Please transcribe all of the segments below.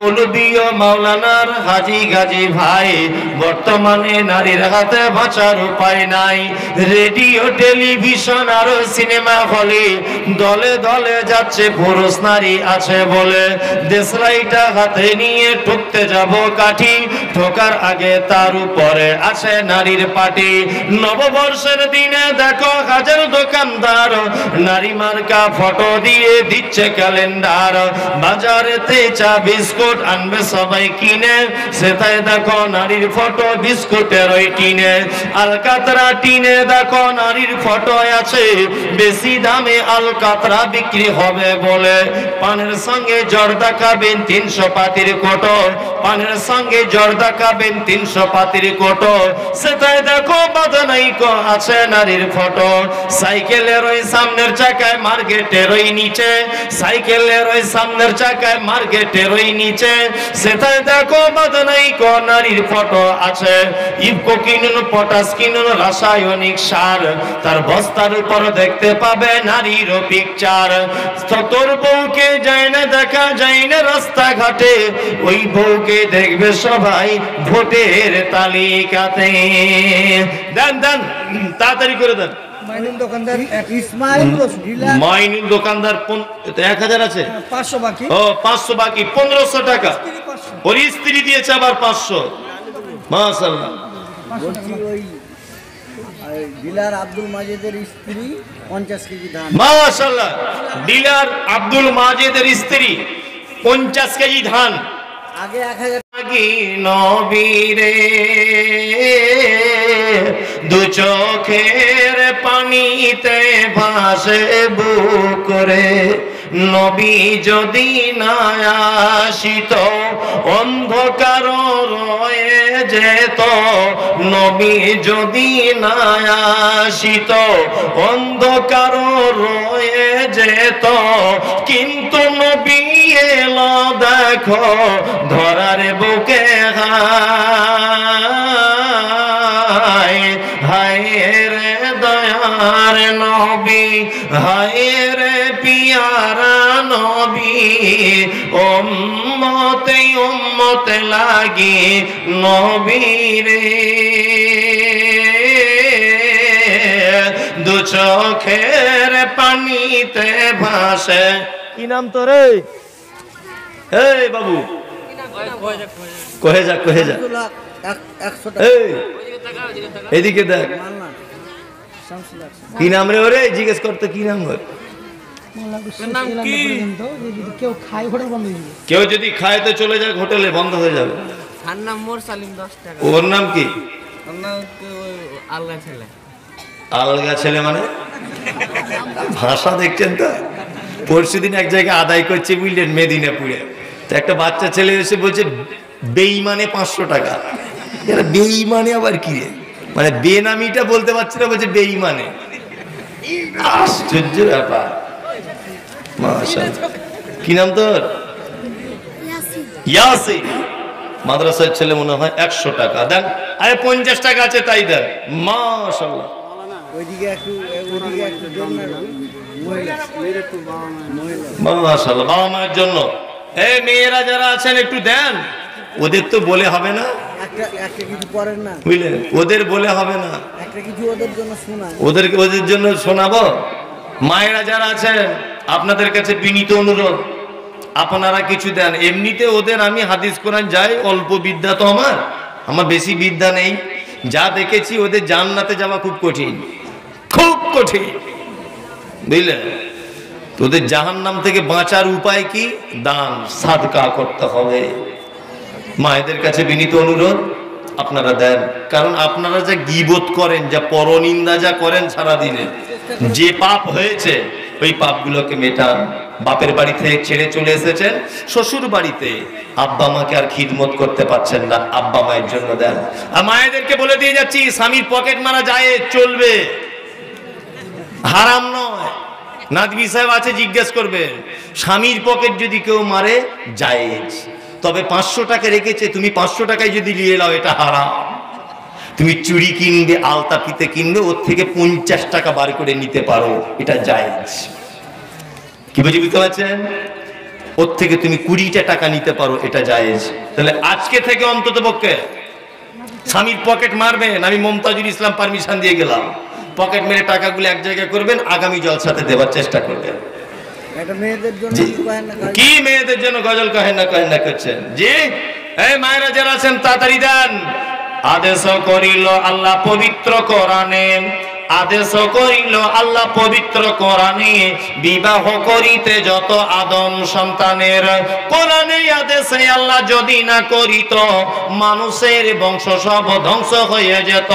মৌলবী মাওলানার হাজি গাজী ভাই, বর্তমানে নারীর হাতে বাঁচার উপায় নাই। রেডিও, টেলিভিশন আর সিনেমা হলে দলে দলে যাচ্ছে পুরুষ নারী আছে বলে। দেশলাইটা হাতে নিয়ে ঠুকতে যাব কাঠি, ঠোকার আগে তার উপরে আছে নারীর পাটি। নববর্ষের দিনে দেখো হাজার দোকানদার নারী মার্কা ফটো দিয়ে দিচ্ছে ক্যালেন্ডার। বাজারেতে চা বিস্কুট আনবে সবাই কিনে, সেটাই দেখো নারীর ফটো বিস্কুটের ওই টিনে। আলকাতরা টিনে দেখো নারীর ফটো আছে, বেশি দামে আলকাতরা বিক্রি হবে বলে। পানের সঙ্গে জর্দা খাবেন 300 পাতির কোটো, পানের সঙ্গে জর্দা খাবেন 300 পাতির কোটো, সেটাই দেখো বাদানাইকো আছে নারীর ফটো। সাইকেলের ওই সামনের চাকায় মার্কেটের ওই নিচে, সাইকেলের ওই সামনের চাকায় মার্কেটের ওই নিচে, সেটাই দেখো বাদানাইকো নারীর ফটো আছে। ইফকো কিনুন, পটাশ কিনুন, রাসায়নিক সার, তার বস্তার উপর দেখতে পাবে নারীর পিকচার। তোর বউকে যায় না দেখা যায় না রাস্তাঘাটে, ওই বউকে দেখবে সবাই ভোটের তালিকাতে। দেন দেন তাড়াতাড়ি করে দেন। মাইনুল দোকানদার ইসমাইল ডিলার, মাইনুল দোকানদার 1000 আছে, 500 বাকি। ও 500 বাকি, 1500 টাকা। ওর স্ত্রী দিয়েছে আবার 500। মাশাআল্লাহ। বলছি ওই ডিলার আব্দুল মাজেদের স্ত্রী 50 কেজি ধান। মাশাআল্লাহ। ডিলার আব্দুল মাজেদের স্ত্রী 50 কেজি ধান। আগে 1000 কি নবীরে দু চোখের পানিতে ভাসে বুক করে, নবী যদি না আসিত অন্ধকার রয়ে যেত, নবী যদি না আসিত অন্ধকার রয়ে যেত। কিন্তু নবী এলো দেখো ধরার বুকে, হায় হায় রে দয়ার নবী, হায় রে পিয়ারা নবী। উম্মতে উম্মতে লাগি নবী রে, দু চোখের পানিতে ভাসে। কি নাম তোর? এই বাবু কহে যা, কহে যা। 100 টাকা। এদিকে দেখ, কি নাম রে? ওরে জিজ্ঞেস করতে কি নাম? কেউ যদি খায় তো চলে যাক হোটেলে, বন্ধ হয়ে যাবে। ওর নাম কি? আলগা ছেলে মানে ভাষা দেখছেন তো? পরশুদিন এক জায়গায় আদায় করছে বুঝলেন, মেদিনীপুরে। তো একটা বাচ্চা ছেলে এসে বলছে বেঈমানে 500 টাকা। বেঈমানে আবার কি রে? মানে বেনামিটা বলতে পারছে না, বলছে বেঈমানে। আশ্চর্য ব্যাপার। মাশাআল্লাহ। কি নাম তোর? ইয়াসিন। মাদ্রাসার ছেলে মনে হয় 100 টাকা দেন। আরে 50 টাকা আছে তাই দেন। মাশাআল্লাহ। ওইদিকে একটু মাশাআল্লাহ। বাবা মায়ের জন্য এই মেয়েরা যারা আছেন একটু দেন। ওদের তো বলে হবে না, একটা কিছু পড়েন না বুঝলেন? ওদের বলে হবে না, একটা কিছু ওদের জন্য শোনান। ওদের জন্য শোনাবো। মায়েরা যারা আছেন আপনাদের কাছে বিনীত অনুরোধ, আপনারা কিছু দেন। এমনিতে ওদের আমি হাদিস কোরআন যাই, অল্প বিদ্যা তো আমার বেশি বিদ্যা নেই। যা দেখেছি ওদের জান্নাতে যাওয়া খুব কঠিন, খুব কঠিন, বুঝলেন? তোদের জাহান্নাম থেকে বাঁচার উপায় কি? দান সাদকা করতে হবে। মায়েদের কাছে বিনীত অনুরোধ আপনারা দেন, কারণ আপনারা যা গীবত করেন, যা পরনিন্দা যা করেন সারাদিনে, যে পাপ হয়েছে ওই পাপগুলোকে মেটান। বাপের বাড়ি থেকে ছেড়ে চলে এসেছেন শ্বশুর বাড়িতে, আব্বা মাকে আর খিদমত করতে পারছেন না, আব্বা মায়ের জন্য দেন। আর মায়েদেরকে বলে দিয়ে যাচ্ছি, স্বামীর পকেট মারা যায় চলবে, হারাম নয়। নাদবি সাহেব আছে, জিজ্ঞেস করবেন, স্বামীর পকেট যদি কেউ মারে জায়েজ, তবে 500 টাকা রেখেছে, তুমি 500 টাকায় যদি নিয়ে নাও এটা হারাম। তুমি চুড়ি কিনবে, আলতা ফিতে কিনবে, ওর থেকে 50 টাকা বার করে নিতে পারো, এটা জায়েজ। কি বুঝতে পারছেন? ওর থেকে তুমি 20টা টাকা নিতে পারো, এটা জায়েজ। তাহলে আজকে থেকে অন্তত পক্ষে স্বামীর পকেট মারবেন। আমি মমতাজুল ইসলাম পারমিশন দিয়ে গেলাম, পকেট মেরে টাকাগুলো এক জায়গায় করবেন, আগামী জলসাতে দেওয়ার চেষ্টা করবেন। কি মেয়েদের জন্য গজল কহেন না করছেন জি? এই মায়েরা যারা আছেন তাড়াতাড়ি দেন। আদেশ করিল আল্লাহ পবিত্র কোরআনে, আদেশ করিল আল্লাহ পবিত্র কোরআনে, বিবাহ করিতে যত আদম সন্তানের। কোরআনে আদেশে আল্লাহ যদি না করিত, মানুষের বংশ সব ধ্বংস হয়ে যেত।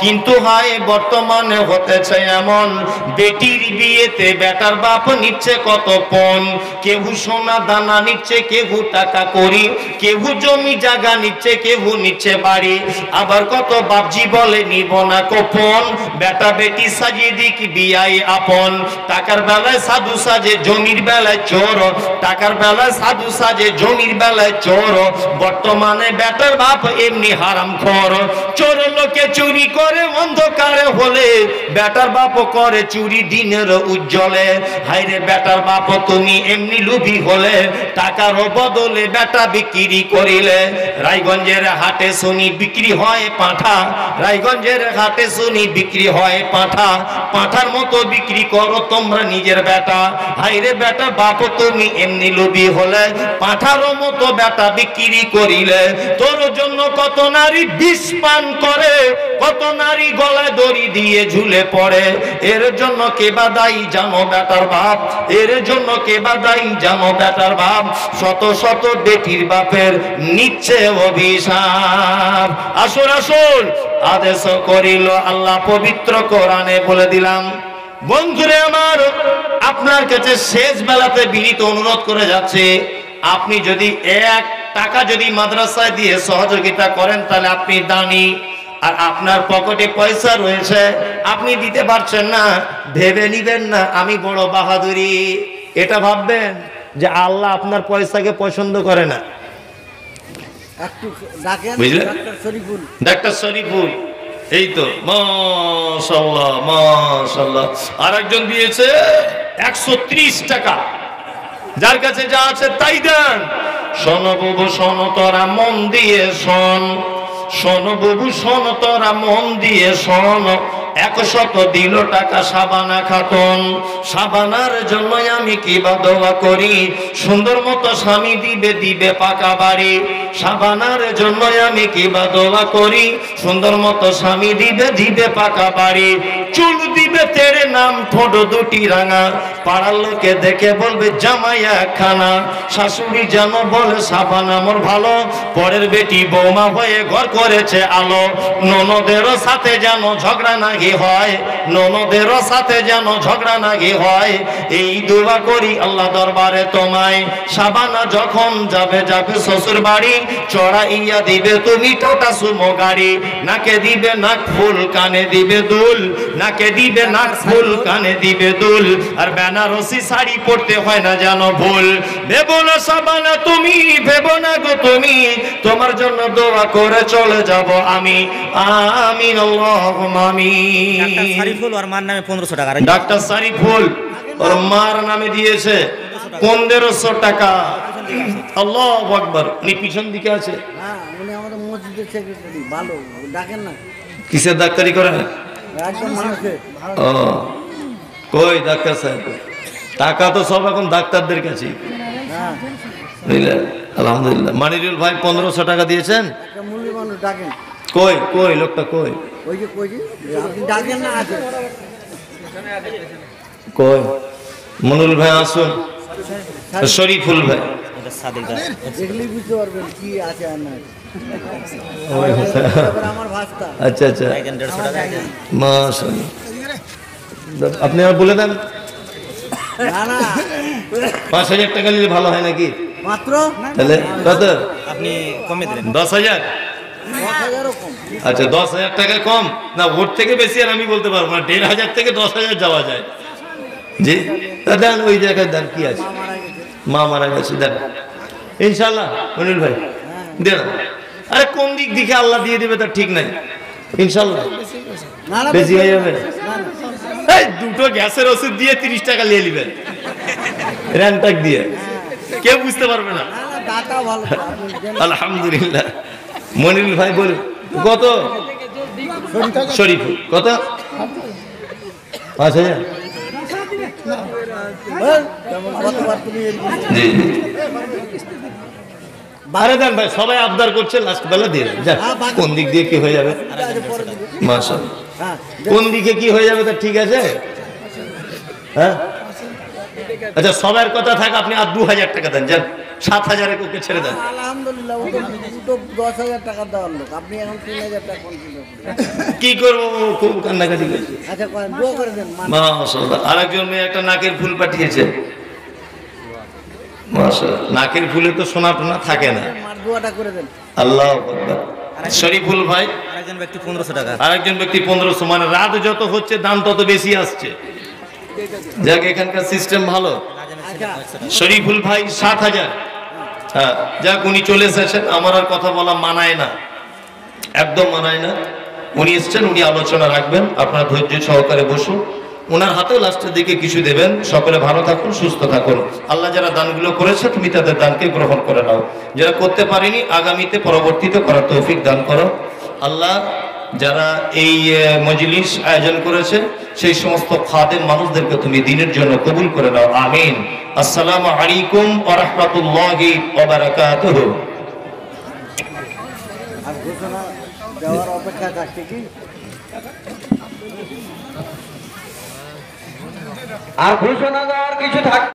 কিন্তু হায় বর্তমানে হতেছে এমন, বেটির বিয়েতে বেটার বাপ নিচ্ছে কত পণ। কেউ সোনা দানা নিচ্ছে, কেউ টাকা করি, কেউ জমি জায়গা নিচ্ছে, কেউ নিচ্ছে বাড়ি। আবার কত বাপজি বলে নিব না কোপন, বেটা বেটি সাজিয়ে দিক বিয়াই আপন। টাকার বেলায় সাধু সাজে, জমির বেলায় চোর। টাকার বেলায় সাধু সাজে, জমির বেলায় চোর। বর্তমানে বেটার বাপ এমনি হারামখোর। চোর লোকে চুরি করে অন্ধকারে হলে, বেটার বাপ করে চুরি দিনের উজ্জ্বলে। হাইরে বেটার বাপ তুমি এমনি লুভি হলে, টাকার বদলে বেটা বিক্রি করিলে। রায়গঞ্জের হাটে শুনি বিক্রি হয় পাঁঠা, রায়গঞ্জের হাটে শুনি বিক্রি হয় পাঁঠা। পাঁঠার মতো বিক্রি করো তোমরা নিজের বেটা। হাইরে বেটা বাপ তুমি এমনি লোভী হলে, পাঁঠারও মতো বেটা বিক্রি করিলে। তোর জন্য কত নারী বিষ পান করে, কত নারী গলায় দড়ি দিয়ে ঝুলে পড়ে। এর জন্য কে বা দায়ী জানো বেটার বাপ, এর জন্য কে বা দায়ী জানো বেটার বাপ। শত শত বেটির বাপের নিচ্ছে অভিশাপ। আসুন আসুন, আদেশ করিল আল্লাহ পবিত্র কোরআনে। বলে দিলাম বন্ধুরে আমার, আপনার কাছে শেষ বেলাতে বিনীত অনুরোধ করে যাচ্ছে, আপনি যদি 1 টাকা যদি মাদ্রাসায় দিয়ে সহযোগিতা করেন তাহলে আপনি দানি। আর আপনার পকেটে পয়সা রয়েছে, আপনি দিতে পারছেন না, ভেবে নিবেন না আমি বড় বাহাদুরি। এটা ভাববেন যে আল্লাহ আপনার পয়সাকে পছন্দ করে না। বুঝলেন? ডাক্তার শরীফুল, এই তো মাশাআল্লাহ মাশাআল্লাহ। আর একজন দিয়েছে 130 টাকা। যার কাছে যা আছে তাই দেন। শোন বাবু শোন, তোরা মন দিয়ে শোন, শোন বাবু শোন, তোরা মন দিয়ে শোন। 100 দিল টাকা সাবানা খাতুন। সাবানার জন্য আমি কি বা দোয়া করি, সুন্দর মতো স্বামী দিবে, দিবে পাকা বাড়ি। সাবানার জন্য আমি কি বা দোয়া করি, সুন্দর মতো স্বামী দিবে, দিবে পাকা বাড়ি। চুল দিবে তেরে নাম, ঠোঁট দুটি রাঙা। পাড়ার লোকে দেখে বলবে জামাই একখানা। শাশুড়ি যেন বলে সাবানা মোর ভালো, পরের বেটি বৌমা হয়ে ঘর করেছে আলো। ননদেরও সাথে যেন ঝগড়া নাগি হয়, ননদেরও সাথে যেন ঝগড়া নাগি হয়। এই দোয়া করি আল্লাহ দরবারে তোমায়। সাবানা যখন যাবে যাবে শ্বশুর বাড়ি, চড়াইয়া দিবে তুমি টাটা সুমো গাড়ি। নাকে দিবে নাক ফুল, কানে দিবে দুল, নাকে দিবে নাক ফুল, কানে দিবে দুল। আর বেনারসি শাড়ি পরতে হয় না যেন ভুল। ভেবো না সাবানা তুমি, ভেবো না গো তুমি, তোমার জন্য দোয়া করে চলে যাব আমি। আমিন আল্লাহুম্মা আমিন। ডাক্তার শরীফুল ওর মার নামে 1500 টাকা। ডাক্তার শরীফুল ওর মার নামে দিয়েছে 1500 টাকা। আল্লাহু আকবার। উনি পিছন দিকে আছে। হ্যাঁ, উনি আমাদের মসজিদের সেক্রেটারি। ভালো ডাকেন না। কিসের ডাক্তারি করেন? একদম মানুষের। ও কই ডাক্তার সাহেব? টাকা তো সব এখন ডাক্তারদের কাছে। হ্যাঁ, বুঝলেন? আলহামদুলিল্লাহ। মানিরুল ভাই 1500 টাকা দিয়েছেন। একটা মুরলি মানুষ ডাকেন। কই কই লোকটা কই? ওই যে কই যে আপনি ডাকেন না, আছে কই? মনুল ভাই আসুন। শরীফুল ভাই এটা সাদিক দা। দেখলেই বুঝতে পারবেন কি আছে আর না। আমার ভাষা। আচ্ছা আচ্ছা, একজন 150 টাকা। মাশাআল্লাহ। আপনি আর বলে দেন না না, 5000 টাকা নিলে ভালো হয় নাকি? মাত্র তাহলে কত? আপনি কমে দিলেন 10,000। 10,000 কম। আচ্ছা 10,000 টাকা কম না, ওর থেকে বেশি আর আমি বলতে পারবো না। 1,500 থেকে 10,000 যাওয়া যায়। জি দেন, ওই জায়গায় দেন। কি আছে? মা মারা গেছে, দেন ইনশাল্লাহ। মনির ভাই দেন। আরে কোন দিক দিকে আল্লাহ দিয়ে দিবে তার ঠিক নাই। ইনশাল্লাহ না না, বেশি হয়ে যাবে। না না। এই দুটো গ্যাসের ওষুধ দিয়ে 30 টাকা নিয়ে নেবেন, র্যানটাক দিয়ে। কেউ বুঝতে পারবে না। না, না, দাতা ভালো তো, আপনি জেনে- আলহামদুলিল্লাহ। মনিরুল ভাই বলুন কত? শরীফ কত? 5,000। বল, যেমন কতবার তুমি এর পিছনে- জি জি। আরে দেন ভাই, সবাই আবদার করছে, লাস্ট বেলা দিয়ে দেন। যাক, কোন দিক দিয়ে কি হয়ে যাবে? আরে পরে দিবে। মাশাআল্লাহ। হ্যাঁ, কোন দিকে কি হয়ে যাবে তা ঠিক আছে। হ্যাঁ আচ্ছা, সবার কথা থাক, আপনি আর 2,000 টাকা দেন, যান 7,000 ওকে ছেড়ে দেন। আলহামদুলিল্লাহ, ও তো 10,000 টাকা দেওয়ার লোক, আপনি এখন 3,000 টাকা কনসিডার করেন। কি করবো, খুব কান্নাকাটি করছে। আচ্ছা করেন, দোয়া করে দেন। মাশাআল্লাহ। আরেকজন মেয়ে একটা নাকের ফুল পাঠিয়েছে। মাশাআল্লাহ, নাকের ফুলে তো সোনা টোনা থাকে না। মার দোয়াটা করে দেন। আল্লাহু আকবার। শরীফুল ভাই, আরেকজন ব্যক্তি 1500 টাকা। আরেকজন ব্যক্তি 1500। মানে রাত যত হচ্ছে দাম তত বেশি আসছে। যাক, এখানকার সিস্টেম ভালো। আচ্ছা, শরীফুল ভাই 7,000। হ্যাঁ, যাক, উনি চলে এসেছেন, আমার আর কথা বলা মানায় না, একদম মানায় না। উনি এসেছেন, উনি আলোচনা রাখবেন, আপনার ধৈর্য সহকারে বসুন। ওনার হাতে লাস্টের দিকে কিছু দেবেন। সকলে ভালো থাকুন, সুস্থ থাকুন। আল্লাহ যারা দানগুলো করেছে, তুমি তাদের দানকে গ্রহণ করে নাও। যারা করতে পারেনি, আগামীতে পরবর্তীতে করার তৌফিক দান করো। আল্লাহ যারা এই মজলিস আয়োজন করেছে, সেই সমস্ত খাদেম মানুষদেরকে তুমি দিনের জন্য কবুল করে নাও। আমিন। আসসালামু আলাইকুম ওয়া রাহমাতুল্লাহি ওয়া বারাকাতুহু। আর ঘোষণা দেওয়ার অপেক্ষা থাকছে কি? আর ঘোষণা দেওয়ার কিছু থাক